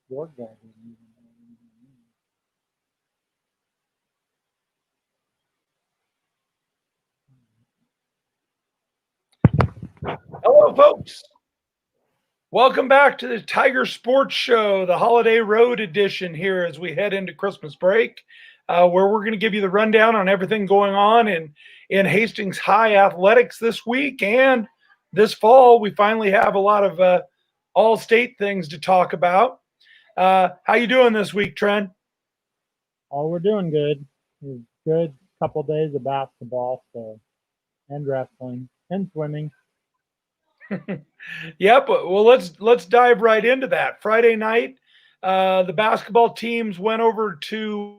Your guy Hello, folks. Welcome back to the Tiger Sports Show, the Holiday Road edition here as we head into Christmas break, where we're going to give you the rundown on everything going on in Hastings High athletics this week and this fall. We finally have a lot of all-state things to talk about. How you doing this week, Tren? Oh, we're doing good. It's good couple days of basketball, so and wrestling and swimming. Yep. Well, let's dive right into that. Friday night, the basketball teams went over to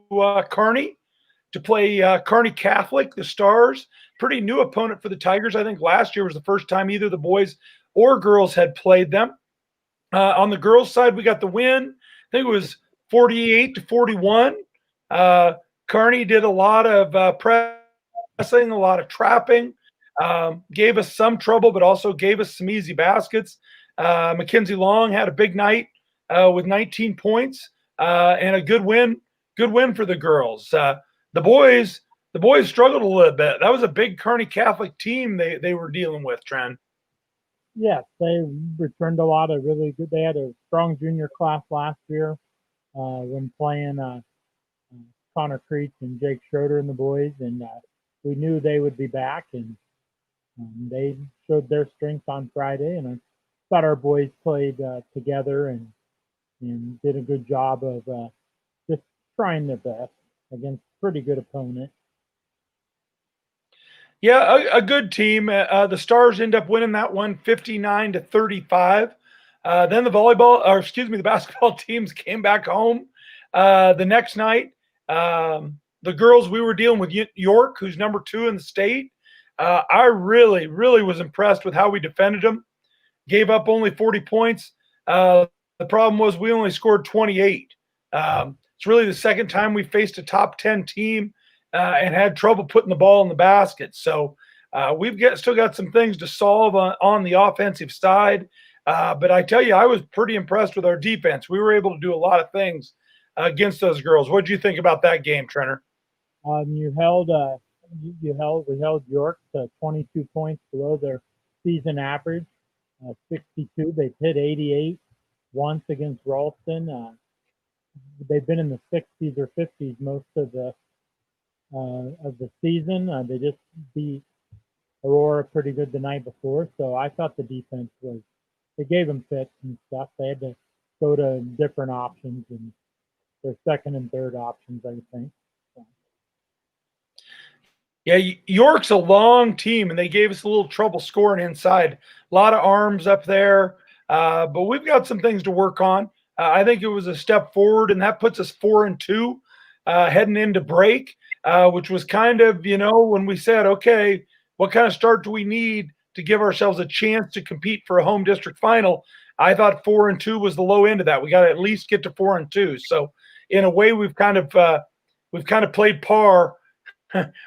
Kearney to play Kearney Catholic, the Stars. Pretty new opponent for the Tigers. I think last year was the first time either the boys or girls had played them. On the girls' side, we got the win. I think it was 48-41. Uh, Kearney did a lot of pressing, a lot of trapping. Gave us some trouble, but also gave us some easy baskets. Mackenzie Long had a big night with 19 points and a good win. Good win for the girls. The boys, the boys struggled a little bit. That was a big Kearney Catholic team they were dealing with. Trent. Yes, they returned a lot of really good. They had a strong junior class last year when playing Connor Creech and Jake Schroeder and the boys, and we knew they would be back, and they showed their strength on Friday, and I thought our boys played together and did a good job of just trying their best against a pretty good opponent. Yeah, a good team. The Stars end up winning that one 59-35. Then the basketball teams came back home the next night. The girls, we were dealing with York, who's number 2 in the state. I really, really was impressed with how we defended them. Gave up only 40 points. The problem was we only scored 28. It's really the second time we faced a top 10 team and had trouble putting the ball in the basket. So still got some things to solve on the offensive side. But I tell you, I was pretty impressed with our defense. We were able to do a lot of things against those girls. What did you think about that game, Trenner? You held we held York to 22 points below their season average, 62. They've hit 88 once against Ralston. They've been in the 60s or 50s most of the season. They just beat Aurora pretty good the night before, so I thought the defense was. They gave them fits and stuff. They had to go to different options and their second and third options, I think. So. Yeah, York's a long team, and they gave us a little trouble scoring inside. A lot of arms up there, but we've got some things to work on. I think it was a step forward, and that puts us 4-2 heading into break, which was kind of when we said, okay, what kind of start do we need to give ourselves a chance to compete for a home district final? I thought 4-2 was the low end of that. We got to at least get to 4-2. So in a way, we've kind of played par.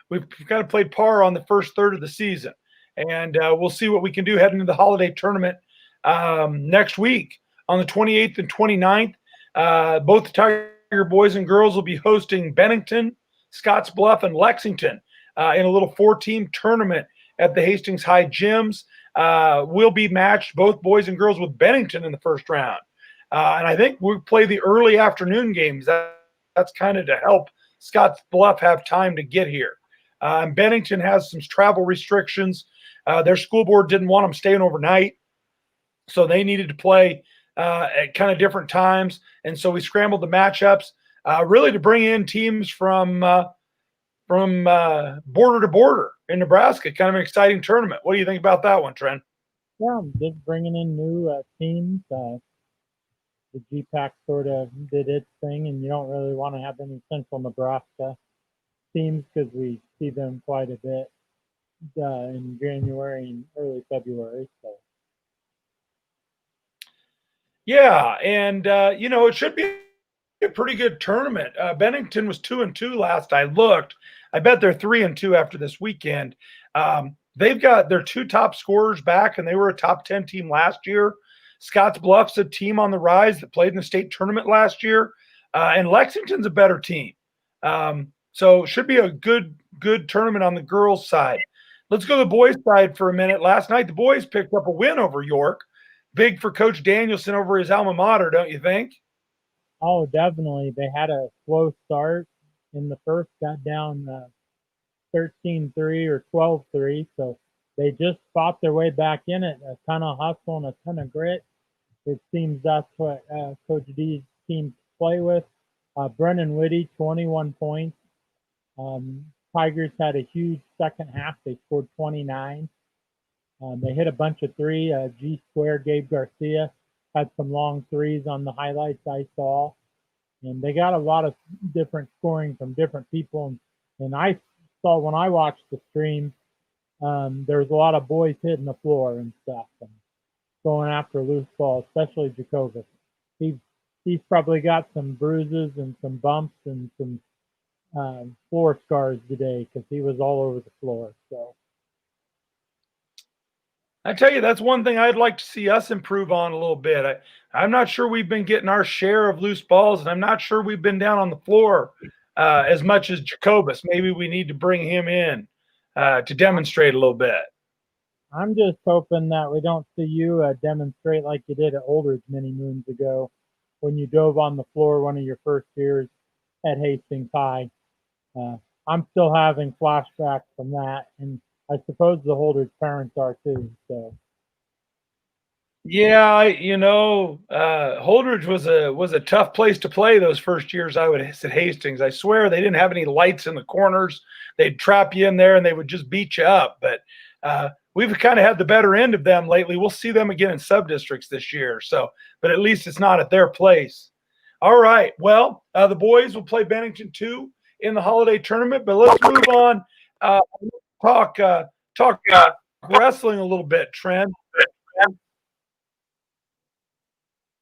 We've kind of played par on the first third of the season, and we'll see what we can do heading into the holiday tournament next week on the 28th and 29th. Both the Tiger boys and girls will be hosting Bennington, Scottsbluff, and Lexington in a little 4-team tournament at the Hastings High gyms. We'll be matched, both boys and girls, with Bennington in the first round. And I think we'll play the early afternoon games. That's kind of to help Scottsbluff have time to get here. Bennington has some travel restrictions. Their school board didn't want them staying overnight, so they needed to play at kind of different times. And so we scrambled the matchups really to bring in teams from border to border in Nebraska. Kind of an exciting tournament. What do you think about that one, Trent? Yeah, just bringing in new teams. The GPAC sort of did its thing, and you don't really want to have any Central Nebraska teams because we see them quite a bit in January and early February. So. Yeah, and it should be a pretty good tournament. Bennington was 2-2 last I looked. I bet they're 3-2 after this weekend. They've got their 2 top scorers back, and they were a top 10 team last year. Scotts Bluff's a team on the rise that played in the state tournament last year, and Lexington's a better team. So should be a good tournament on the girls' side. Let's go to the boys' side for a minute. Last night, the boys picked up a win over York. Big for Coach Danielson over his alma mater, don't you think? Oh, definitely. They had a slow start in the first, got down 13-3 or 12-3. So they just fought their way back in it. A ton of hustle and a ton of grit. It seems that's what Coach D's teams play with. Brennan Whitty, 21 points. Tigers had a huge second half. They scored 29. They hit a bunch of three. G Square, Gabe Garcia had some long threes on the highlights I saw. And they got a lot of different scoring from different people. And I saw when I watched the stream, there was a lot of boys hitting the floor and stuff and going after loose balls, especially Jacobus. He's probably got some bruises and some bumps and some floor scars today because he was all over the floor. So I tell you, that's one thing I'd like to see us improve on a little bit. I'm not sure we've been getting our share of loose balls, and I'm not sure we've been down on the floor as much as Jacobus. Maybe we need to bring him in to demonstrate a little bit. I'm just hoping that we don't see you demonstrate like you did at Oldridge many moons ago when you dove on the floor one of your first years at Hastings High. Uh, I'm still having flashbacks from that, and I suppose the Holdridge parents are too. So Yeah, Holdridge was a tough place to play those first years I would at Hastings. I swear they didn't have any lights in the corners. They'd trap you in there and they would just beat you up. But we've kind of had the better end of them lately. We'll see them again in sub districts this year. So, but at least it's not at their place. All right. Well, the boys will play Bennington 2 in the holiday tournament. But let's move on. Talk wrestling a little bit, Tren.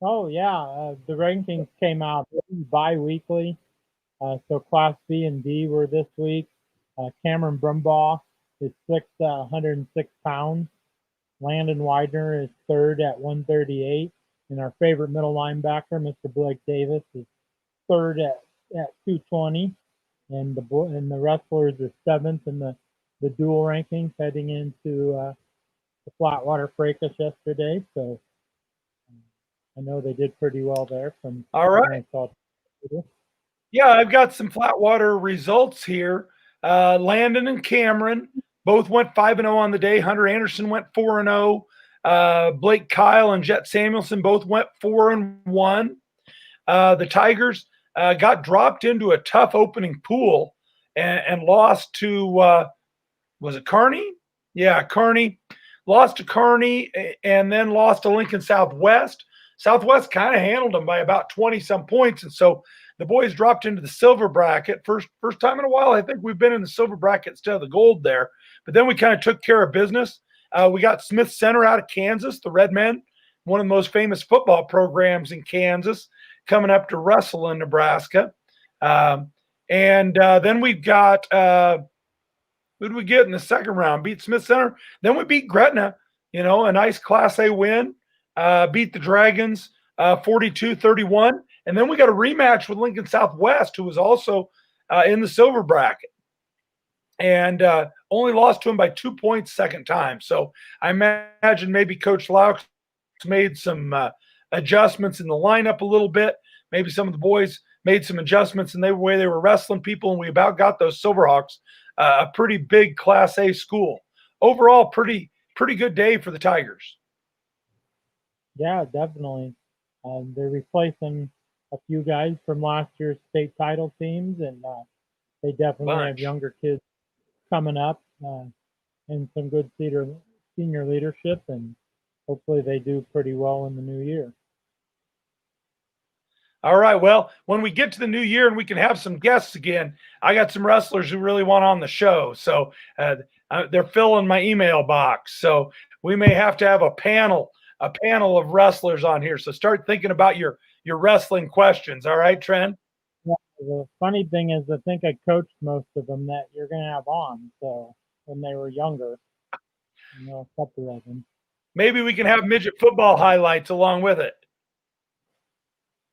oh yeah, the rankings came out bi-weekly. So Class B and D were this week. Cameron Brumbaugh is sixth at 106 pounds. Landon Widener is third at 138. And our favorite middle linebacker, Mr. Blake Davis, is third at 220. And the wrestlers are seventh in the dual rankings heading into the Flatwater Fracas yesterday. So I know they did pretty well there from All right. Yeah, I've got some Flatwater results here. Landon and Cameron both went 5-0 on the day. Hunter Anderson went 4-0. Blake Kyle and Jet Samuelson both went 4-1. The Tigers got dropped into a tough opening pool and lost to was it Kearney? Yeah, Kearney. Lost to Kearney and then lost to Lincoln Southwest. Southwest kind of handled them by about 20 some points. And so the boys dropped into the silver bracket. First time in a while, I think we've been in the silver bracket instead of the gold there. But then we kind of took care of business. We got Smith Center out of Kansas, the Red Men, one of the most famous football programs in Kansas, coming up to wrestle in Nebraska. And then we've got who did we get in the second round? Beat Smith Center. Then we beat Gretna, a nice Class A win. Beat the Dragons 42-31. And then we got a rematch with Lincoln Southwest, who was also in the silver bracket. And only lost to him by 2 points second time. So I imagine maybe Coach Laux made some adjustments in the lineup a little bit. Maybe some of the boys made some adjustments in the way they were wrestling people, and we about got those Silverhawks a pretty big Class A school. Overall, pretty good day for the Tigers. Yeah, definitely. They're replacing a few guys from last year's state title teams, and they definitely have younger kids coming up and some good senior leadership, and hopefully they do pretty well in the new year. All right. Well, when we get to the new year and we can have some guests again, I got some wrestlers who really want on the show. So they're filling my email box. So we may have to have a panel of wrestlers on here. So start thinking about your wrestling questions. All right, Tren? Yeah, the funny thing is, I think I coached most of them that you're going to have on. So when they were younger, a couple of them. Maybe we can have midget football highlights along with it.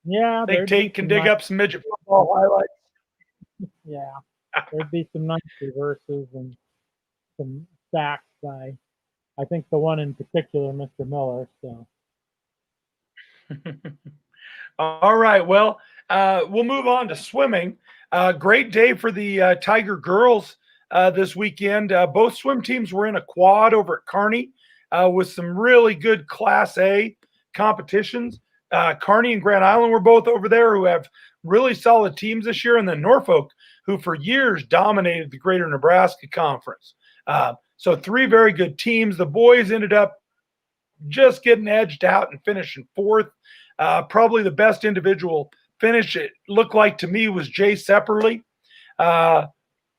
Yeah, Think there'd be Tate can some dig nice. up some midget football highlights? Yeah, there'd be some nice reverses and some sacks by, I think, the one in particular, Mr. Miller. So All right. Well, we'll move on to swimming. Great day for the Tiger girls this weekend. Both swim teams were in a quad over at Kearney with some really good Class A competitions. Kearney and Grand Island were both over there, who have really solid teams this year, and then Norfolk, who for years dominated the Greater Nebraska Conference. So three very good teams. The boys ended up just getting edged out and finishing fourth. Probably the best individual finish, it looked like to me, was Jay Sepperly. Uh,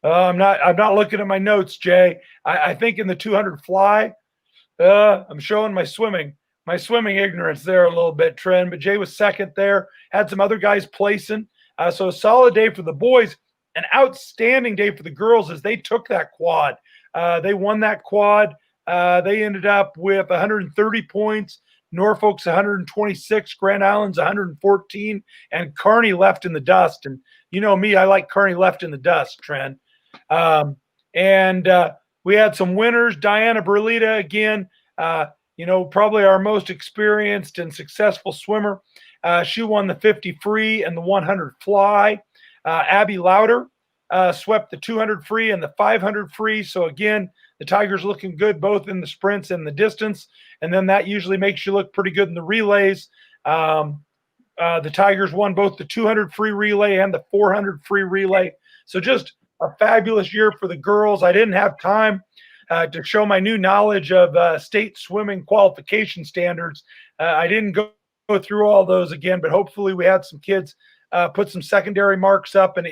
I'm not looking at my notes, Jay. I think in the 200 fly, I'm showing my swimming ignorance there a little bit, Tren. But Jay was second there. Had some other guys placing. So a solid day for the boys. An outstanding day for the girls as they took that quad. They won that quad. They ended up with 130 points. Norfolk's 126, Grand Island's 114, and Kearney left in the dust. And you know me, I like Kearney left in the dust, Trent. And we had some winners. Diana Berlita again, probably our most experienced and successful swimmer. She won the 50 free and the 100 fly. Abby Lauder swept the 200 free and the 500 free. So again, the Tigers looking good both in the sprints and the distance, and then that usually makes you look pretty good in the relays. The Tigers won both the 200 free relay and the 400 free relay. So just a fabulous year for the girls. I didn't have time to show my new knowledge of state swimming qualification standards. I didn't go through all those again, but hopefully we had some kids put some secondary marks up and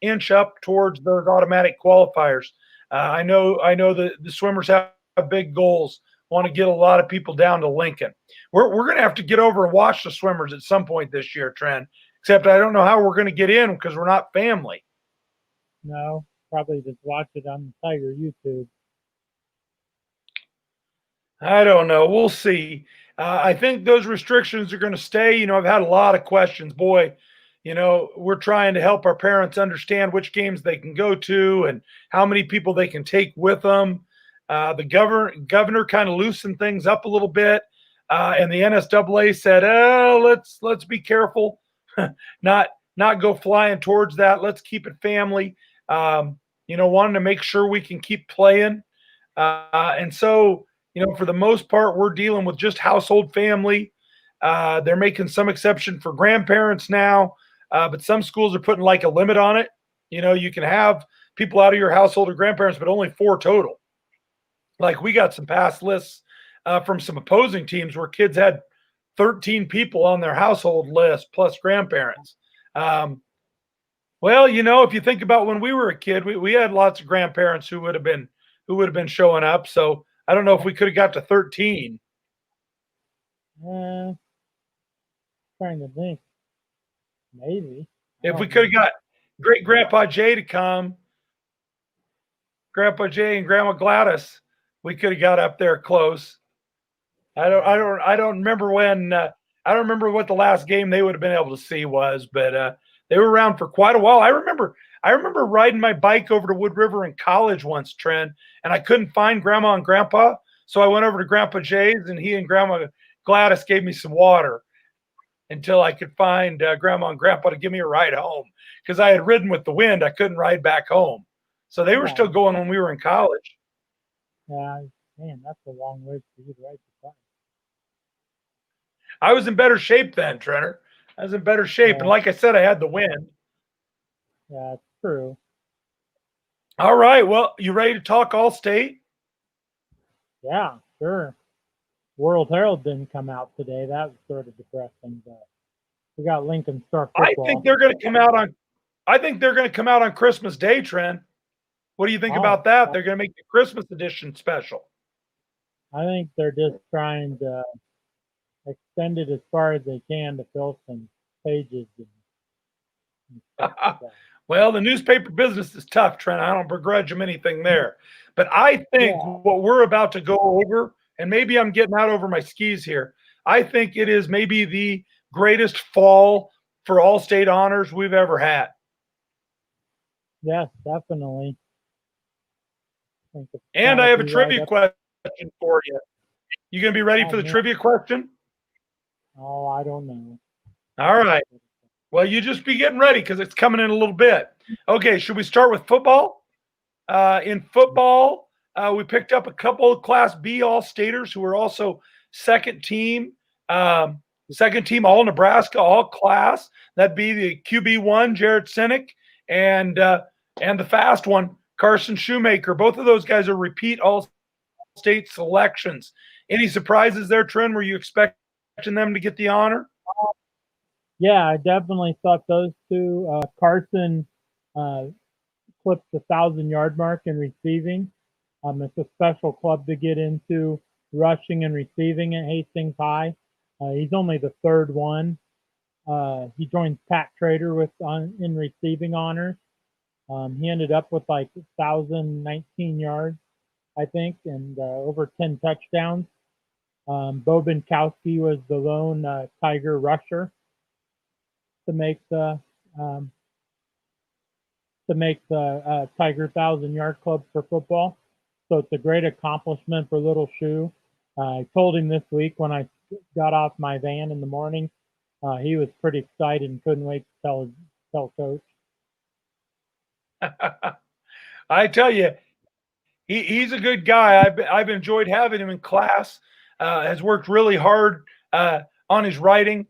inch up towards those automatic qualifiers. I know the swimmers have big goals. Want to get a lot of people down to Lincoln. We're going to have to get over and watch the swimmers at some point this year, Trent. Except I don't know how we're going to get in because we're not family. no, probably just watch it on the Tiger YouTube. I don't know. We'll see. I think those restrictions are going to stay. I've had a lot of questions. Boy, we're trying to help our parents understand which games they can go to and how many people they can take with them. The governor kind of loosened things up a little bit, and the NSAA said, "Oh, let's be careful, not go flying towards that. Let's keep it family." Wanting to make sure we can keep playing, and so for the most part, we're dealing with just household family. They're making some exception for grandparents now, but some schools are putting like a limit on it. You can have people out of your household or grandparents, but only 4 total. Like we got some pass lists from some opposing teams where kids had 13 people on their household list plus grandparents. Well, if you think about when we were a kid, we had lots of grandparents who would have been showing up. So I don't know if we could have got to 13. Trying to think, maybe If we could have got great Grandpa Jay to come, Grandpa Jay and Grandma Gladys, we could have got up there close. I don't remember when. I don't remember what the last game they would have been able to see was, but they were around for quite a while. I remember riding my bike over to Wood River in college once, Trent, and I couldn't find Grandma and Grandpa, so I went over to Grandpa Jay's, and he and Grandma Gladys gave me some water until I could find Grandma and Grandpa to give me a ride home because I had ridden with the wind. I couldn't ride back home, so they were still going when we were in college. Yeah, man, that's a long way for you to ride the bike. I was in better shape then, Trenner. I was in better shape, and like I said, I had the wind. Yeah, it's true. All right, well, you ready to talk all state? Yeah, sure. World Herald didn't come out today. That was sort of depressing, but we got Lincoln Star football. I think they're going to come out on Christmas Day, Trent. What do you think about that? They're going to make the Christmas edition special. I think they're just trying to extend it as far as they can to fill some pages. Well, the newspaper business is tough, Trent. I don't begrudge them anything there. But I think what we're about to go over and maybe I'm getting out over my skis here. I think it is maybe the greatest fall for all state honors we've ever had. Yes, definitely. I think it's And got I to have a be right trivia up. question for you. You gonna be ready Oh for the man. trivia question? Oh, I don't know. All right. Well, you just be getting ready because it's coming in a little bit. Okay, should we start with football? In football, we picked up a couple of Class B All-Staters who are also second team, second team All Nebraska All Class. That'd be the QB1 Jarrett Sinek and the fast one Carson Shoemaker. Both of those guys are repeat All-State selections. Any surprises there, Tren? Were you expecting them to get the honor? Yeah, I definitely thought those two. Carson uh, clipped the 1,000-yard mark in receiving. It's a special club to get into rushing and receiving at Hastings High. He's only the third one. He joined Pat Trader in receiving honors. He ended up with like 1,019 yards, I think, and over 10 touchdowns. Bo Binkowski was the lone Tiger rusher to make the um, Tiger 1,000-yard club for football. So it's a great accomplishment for Little Shoe. I told him this week when I got off my van in the morning. He was pretty excited and couldn't wait to tell coach. I tell you, he's a good guy. I've enjoyed having him in class. Has worked really hard on his writing,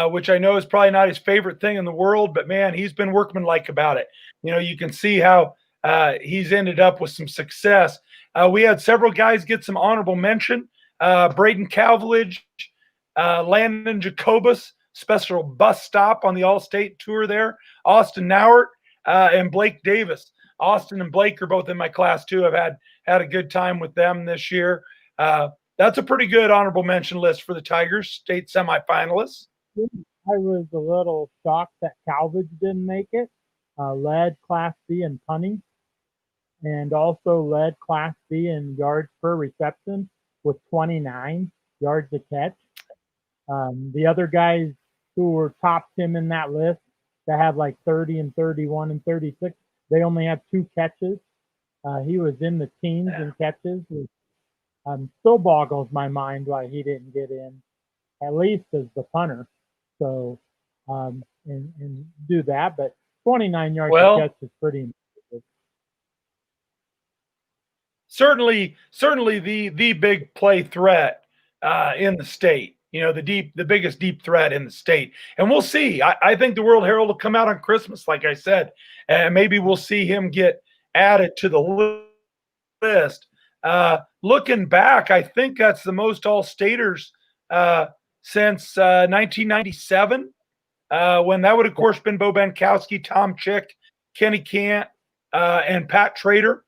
which I know is probably not his favorite thing in the world, but man, he's been workmanlike about it. You know, you can see how he's ended up with some success. We had several guys get some honorable mention. Braden Calvillage, Landon Jacobus, special bus stop on the All-State tour there. Austin Nauert and Blake Davis. Austin and Blake are both in my class too. I've had a good time with them this year. That's a pretty good honorable mention list for the Tigers, state semifinalists. I was a little shocked that Calvage didn't make it. Led Class B in punting and also led Class B in yards per reception with 29 yards a catch. The other guys who were topped him in that list that had like 30 and 31 and 36, they only have 2 catches. He was in the teens in catches. It still boggles my mind why he didn't get in, at least as the punter. So, and do that. But 29 yards a catch is pretty impressive. Certainly the big play threat in the state. You know, the biggest deep threat in the state. And we'll see. I think the World Herald will come out on Christmas, like I said, and maybe we'll see him get added to the list. Looking back, I think that's the most All-Staters since 1997, when that would, of course, been Bo Binkowski, Tom Chick, Kenny Cant, and Pat Trader.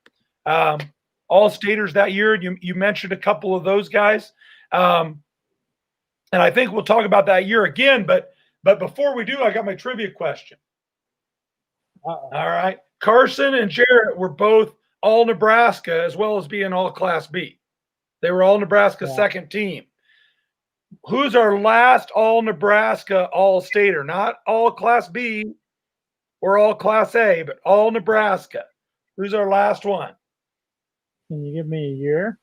All-Staters that year. You mentioned a couple of those guys. And I think we'll talk about that year again. But before we do, I got my trivia question. All right. Carson and Jarrett were both all Nebraska as well as being all Class B. They were all Nebraska second team. Who's our last all Nebraska All-Stater? Not all Class B or all Class A, but all Nebraska. Who's our last one? Can you give me a year?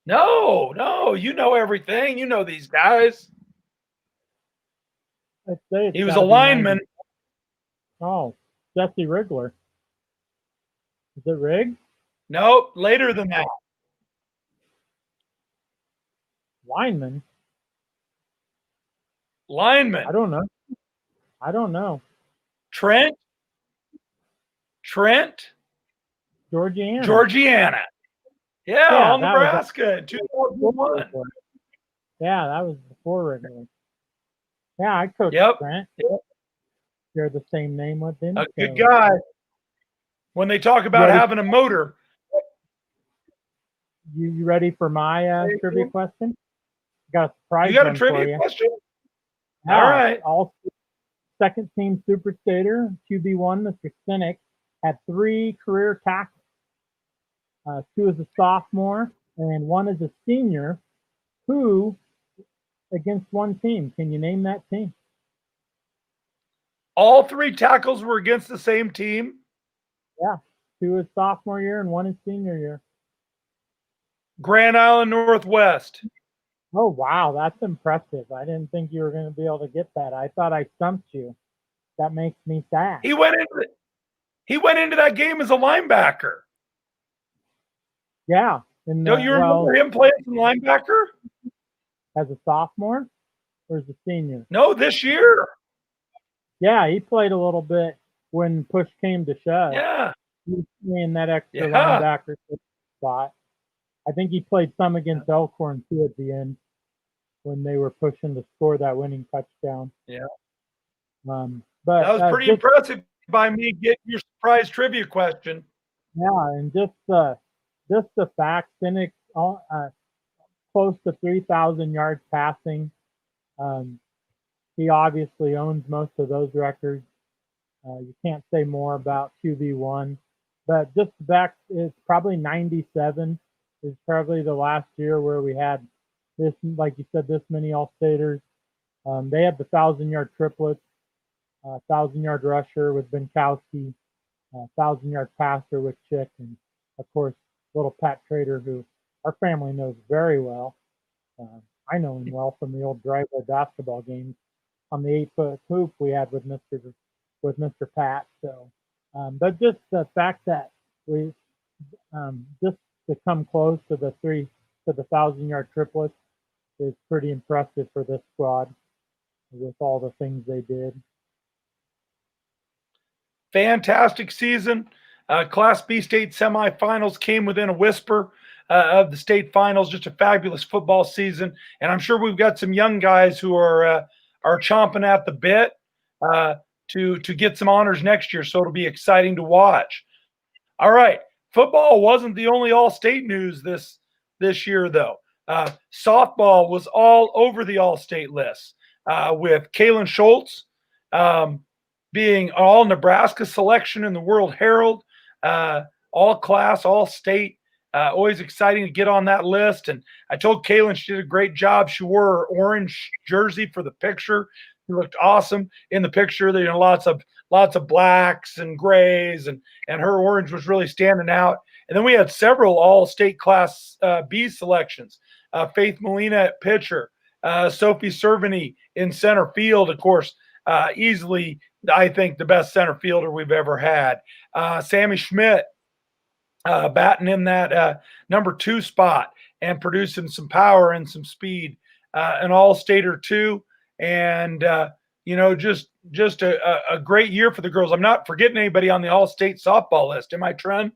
No, you know everything. You know these guys. He was a lineman. Oh, Jesse Rigler. Is it Riggs? Nope, later than that. Lineman? Lineman. I don't know. Trent? Georgiana. Yeah, all Nebraska in 2001. Yeah, that was before Rigler. Yeah, I coached Trent. Yep. Share the same name with him. A good guy. When they talk about having a motor. You ready for my trivia question? Got a surprise. You got a trivia question? All right. All second team Super Stater, QB1, Mr. Sinek, had 3 career tackles. 2 as a sophomore, and one is a senior. Who against one team? Can you name that team? All three tackles were against the same team. Yeah, two is sophomore year and one is senior year. Grand Island Northwest. Oh wow, that's impressive. I didn't think you were going to be able to get that. I thought I stumped you. That makes me sad. He went into that game as a linebacker. Yeah, Don't you remember him playing some linebacker? As a sophomore or as a senior? No, this year. Yeah, he played a little bit when push came to shove. Yeah. He was playing that extra linebacker spot. I think he played some against Elkhorn too at the end when they were pushing to score that winning touchdown. Yeah. But that was pretty impressive by me getting your surprise trivia question. Yeah, and just the fact, Cynic close to 3,000 yards passing. He obviously owns most of those records. You can't say more about QB1, but just back, it's probably 97 is probably the last year where we had this, like you said, this many All-Staters. They had the 1,000-yard triplets, 1,000-yard rusher with Benkowski, 1,000-yard passer with Chick, and of course, little Pat Trader, who our family knows very well. I know him well from the old driveway basketball games on the 8-foot hoop we had with Mr. Pat. So, but just the fact that we just to come close to the 1,000-yard triplets is pretty impressive for this squad with all the things they did. Fantastic season. Class B state semifinals came within a whisper of the state finals. Just a fabulous football season, and I'm sure we've got some young guys who are chomping at the bit to get some honors next year. So it'll be exciting to watch. All right, football wasn't the only all-state news this year, though. Softball was all over the all-state list with Kaylin Schultz being all Nebraska selection in the World Herald, all class, all state. Always exciting to get on that list. And I told Kaylin she did a great job. She wore her orange jersey for the picture. She looked awesome in the picture. There, lots of blacks and grays, and her orange was really standing out. And then we had several all-state class B selections. Faith Molina at pitcher, Sophie Cerveny in center field, of course, easily, I think, the best center fielder we've ever had. Sammy Schmidt batting in that number 2 spot and producing some power and some speed. An all-stater too. And, just a great year for the girls. I'm not forgetting anybody on the all-state softball list. Am I, Tren?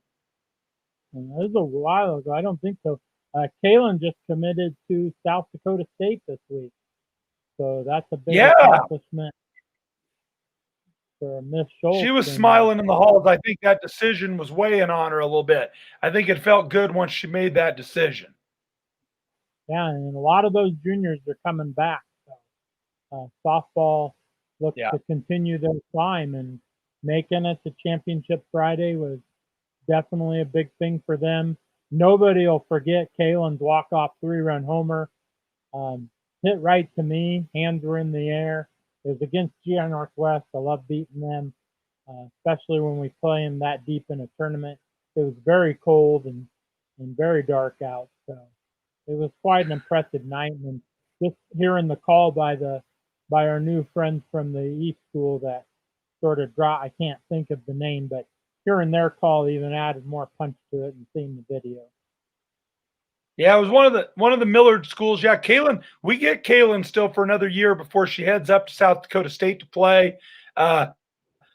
That was a while ago. I don't think so. Kaylin just committed to South Dakota State this week. So that's a big accomplishment for Miss Schultz. She was smiling in the halls. I think that decision was weighing on her a little bit. I think it felt good once she made that decision. Yeah, and a lot of those juniors are coming back. So, softball looks to continue their climb, and making it to Championship Friday was definitely a big thing for them. Nobody will forget Kaylin's walk-off 3-run homer. Hit right to me, hands were in the air. It was against GI Northwest. I love beating them, especially when we play them that deep in a tournament. It was very cold and very dark out, so it was quite an impressive night. And just hearing the call by our new friends from the East School that sort of I can't think of the name, but hearing their call even added more punch to it and seeing the video. Yeah, it was one of the Millard schools. Yeah, Kaylin, we get Kaylin still for another year before she heads up to South Dakota State to play.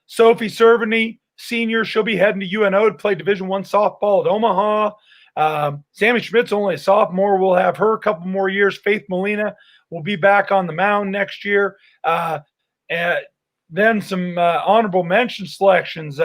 Sophie Cerveny, senior, she'll be heading to UNO to play Division I softball at Omaha. Sammy Schmidt's only a sophomore. We'll have her a couple more years. Faith Molina will be back on the mound next year. And then some honorable mention selections.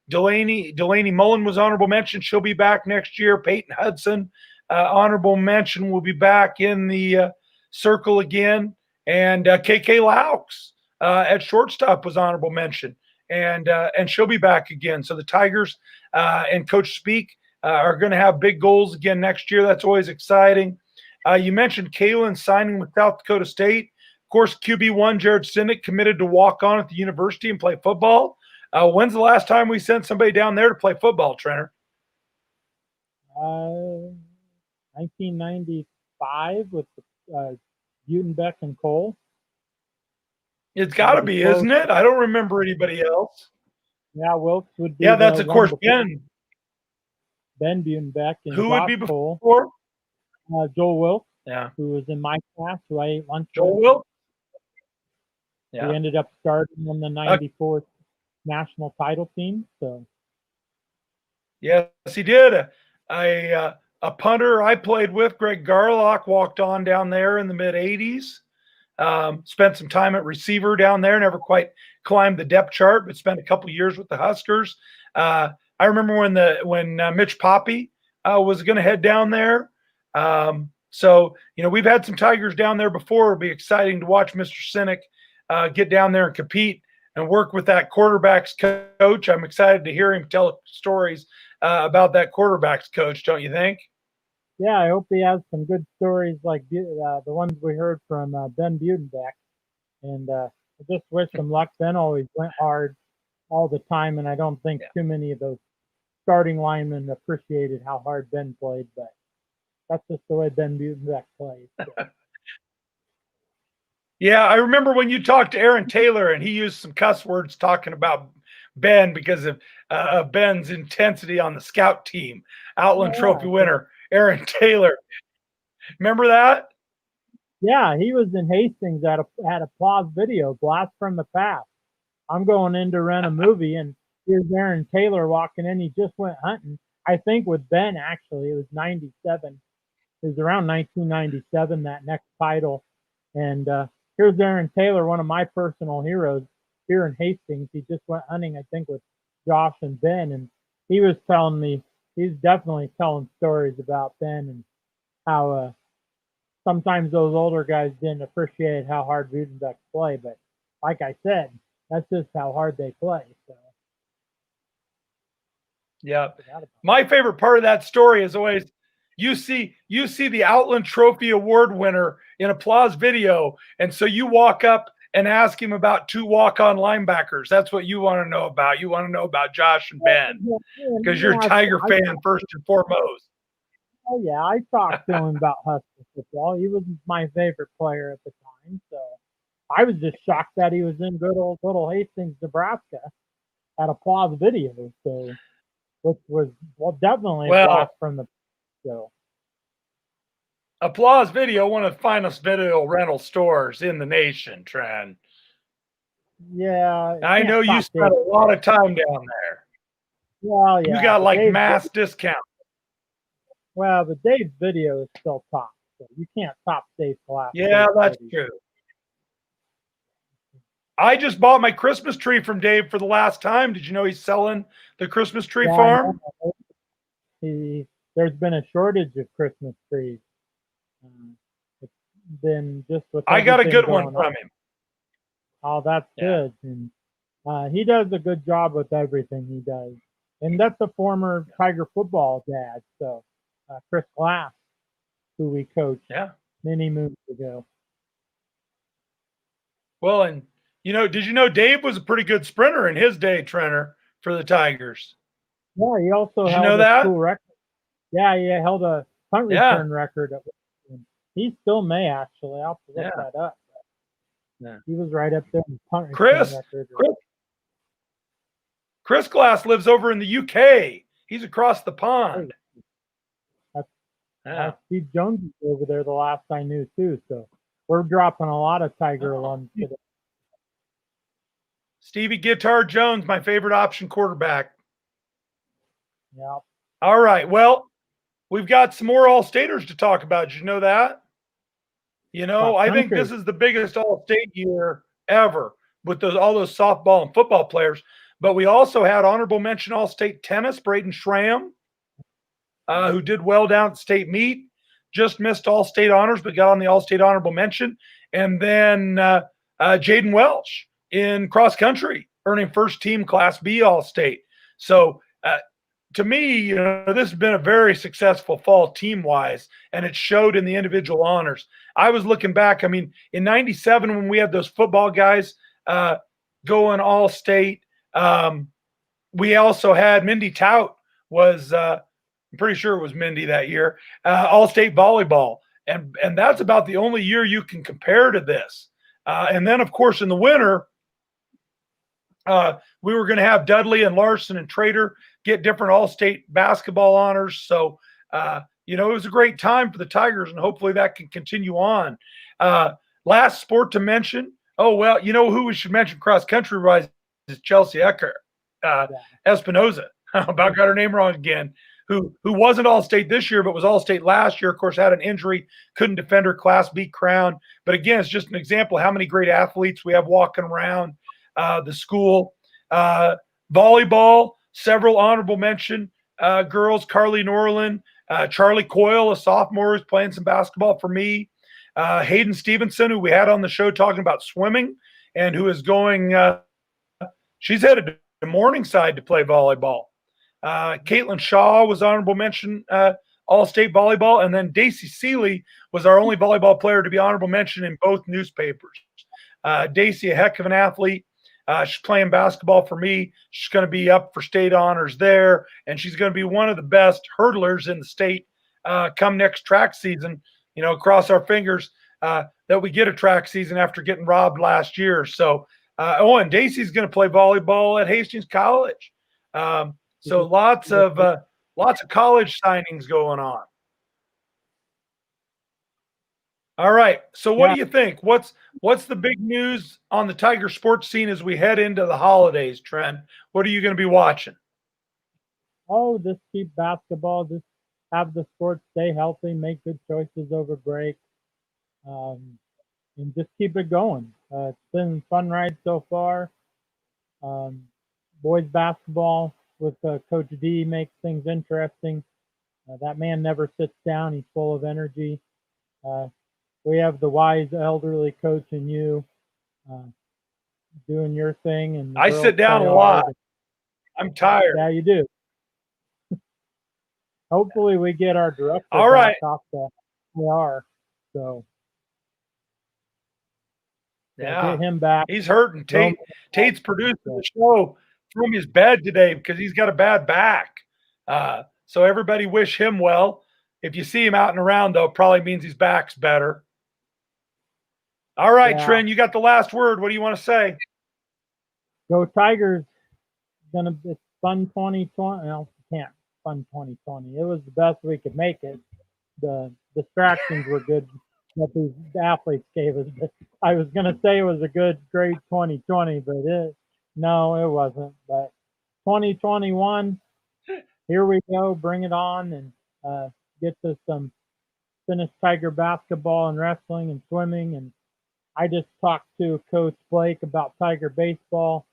Delaney Mullen was honorable mention. She'll be back next year. Peyton Hudson, honorable mention, will be back in the circle again. And KK Laux at shortstop was honorable mention. And she'll be back again. So the Tigers and Coach Speak are going to have big goals again next year. That's always exciting. You mentioned Kalen signing with South Dakota State. Of course, QB1 Jared Sinek committed to walk on at the university and play football. When's the last time we sent somebody down there to play football, Trenner? 1995 with Butenbeck and Cole. It's got to be, isn't it? I don't remember anybody else. Yeah, Wilkes would be. Yeah, that's of course Ben. Ben Butenbeck and who Josh would be Cole. before? Joel Wilkes. Yeah, who was in my class, who I ate lunch Joel with. Wilkes. Yeah, he ended up starting on the '94 national title team. So, yes, he did. A punter I played with, Greg Garlock, walked on down there in the mid '80s. Spent some time at receiver down there. Never quite climbed the depth chart, but spent a couple years with the Huskers. I remember when Mitch Poppy was going to head down there. So we've had some Tigers down there before. It'll be exciting to watch Mr. Sinek get down there and compete and work with that quarterback's coach. I'm excited to hear him tell stories about that quarterback's coach. Don't you think? Yeah, I hope he has some good stories like the ones we heard from Ben Butenbeck. And I just wish him luck. Ben always went hard all the time, and I don't think too many of those starting linemen appreciated how hard Ben played, but that's just the way Ben Butenbeck plays. So. Yeah, I remember when you talked to Aaron Taylor and he used some cuss words talking about Ben because of Ben's intensity on the scout team. Outland Trophy winner, Aaron Taylor. Remember that? Yeah, he was in Hastings at Applause Video, Blast from the Past. I'm going in to rent a movie, and here's Aaron Taylor walking in. He just went hunting, I think, with Ben, actually. It was 97. It was around 1997, that next title. And here's Aaron Taylor, one of my personal heroes here in Hastings. He just went hunting, I think, with Josh and Ben. And he was telling me, he's definitely telling stories about Ben and how sometimes those older guys didn't appreciate how hard Butenbeck play. But like I said, that's just how hard they play. So. Yeah. My favorite part of that story is always you see the Outland Trophy Award winner in Applause Video, and so you walk up and ask him about two walk-on linebackers. That's what you want to know about. You want to know about Josh and Ben because you're a Tiger fan first and foremost. Oh yeah, I talked to him about Husker football. He was my favorite player at the time, so I was just shocked that he was in good old little Hastings, Nebraska, at Applause Video. So, which was definitely a blast from the show. Applause Video, one of the finest video rental stores in the nation, Tren. Yeah, I know you spent a lot of time down there. Well, yeah, you got like mass discount. Well, the Dave's Video is still top, so you can't top Dave's Glass. Yeah, that's true. I just bought my Christmas tree from Dave for the last time. Did you know he's selling the Christmas tree farm? There's been a shortage of Christmas trees. It's been just with I got a good one from him. Oh, that's good. And he does a good job with everything he does. And that's a former Tiger football dad, so Chris Glass, who we coached many moons ago. Well, and did you know Dave was a pretty good sprinter in his day, Trenner, for the Tigers? Yeah, he also held a school record. Yeah, he held a punt return record. He still may, actually. I'll have to look that up. Yeah. He was right up there in the punt return record. Chris Glass lives over in the UK. He's across the pond. Steve Jones is over there the last I knew, too. So we're dropping a lot of Tiger alums today. Stevie Guitar Jones, my favorite option quarterback. Yeah. All right. Well, we've got some more All-Staters to talk about. Did you know that? I think this is the biggest All-State year ever with all those softball and football players. But we also had honorable mention All-State tennis, Braden Schramm, who did well down at state meet, just missed All-State honors, but got on the All-State honorable mention. And then Jaden Welch in cross country, earning first team Class B All-State. So to me, this has been a very successful fall team wise, and it showed in the individual honors. I was looking back. I mean, in '97 when we had those football guys going all state, we also had Mindy Tout was. I'm pretty sure it was Mindy that year. All state volleyball, and that's about the only year you can compare to this. And then, of course, in the winter, we were going to have Dudley and Larson and Trader get different all-state basketball honors. So, it was a great time for the Tigers, and hopefully that can continue on. Last sport to mention. Oh, well, who we should mention cross-country wise is Chelsea Ecker, Espinoza. About got her name wrong again. Who wasn't all-state this year, but was all-state last year. Of course, had an injury, couldn't defend her Class B crown. But again, it's just an example of how many great athletes we have walking around the school. Volleyball, several honorable mention girls, Carly Norland, Charlie Coyle, a sophomore who's playing some basketball for me, Hayden Stevenson, who we had on the show talking about swimming, and who is going, she's headed to Morningside to play volleyball. Caitlin Shaw was honorable mention all-state volleyball, and then Daisy Seeley was our only volleyball player to be honorable mention in both newspapers. Daisy, a heck of an athlete. She's playing basketball for me. She's going to be up for state honors there, and she's going to be one of the best hurdlers in the state come next track season. Cross our fingers that we get a track season after getting robbed last year. So, and Daisy's going to play volleyball at Hastings College. So lots of college signings going on. All right. So what do you think? What's the big news on the Tiger sports scene as we head into the holidays, Trent? What are you going to be watching? Oh, just keep basketball. Just have the sports stay healthy, make good choices over break, and just keep it going. It's been a fun ride so far. Boys basketball with Coach D makes things interesting. That man never sits down. He's full of energy. We have the wise elderly coach in you doing your thing. And I sit down a lot. I'm tired. Yeah, you do. Hopefully we get our director all right off the PR. So yeah, get him back. He's hurting. Tate's producing the show from his bed today because he's got a bad back. So everybody wish him well. If you see him out and around, though, it probably means his back's better. All right, yeah. Tren, you got the last word. What do you want to say? Go Tigers. It's fun 2020. Well, can't fun 2020. It was the best we could make it. The distractions were good that these athletes gave us. I was going to say it was a great 2020, but no, it wasn't. But 2021, here we go. Bring it on and get to some finished Tiger basketball and wrestling and swimming. And I just talked to Coach Blake about Tiger baseball.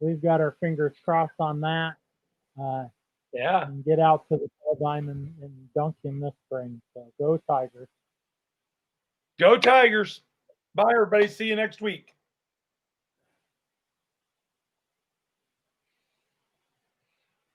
We've got our fingers crossed on that. And get out to the Ball Diamond and Duncan this spring. So go Tigers. Go Tigers. Bye, everybody. See you next week.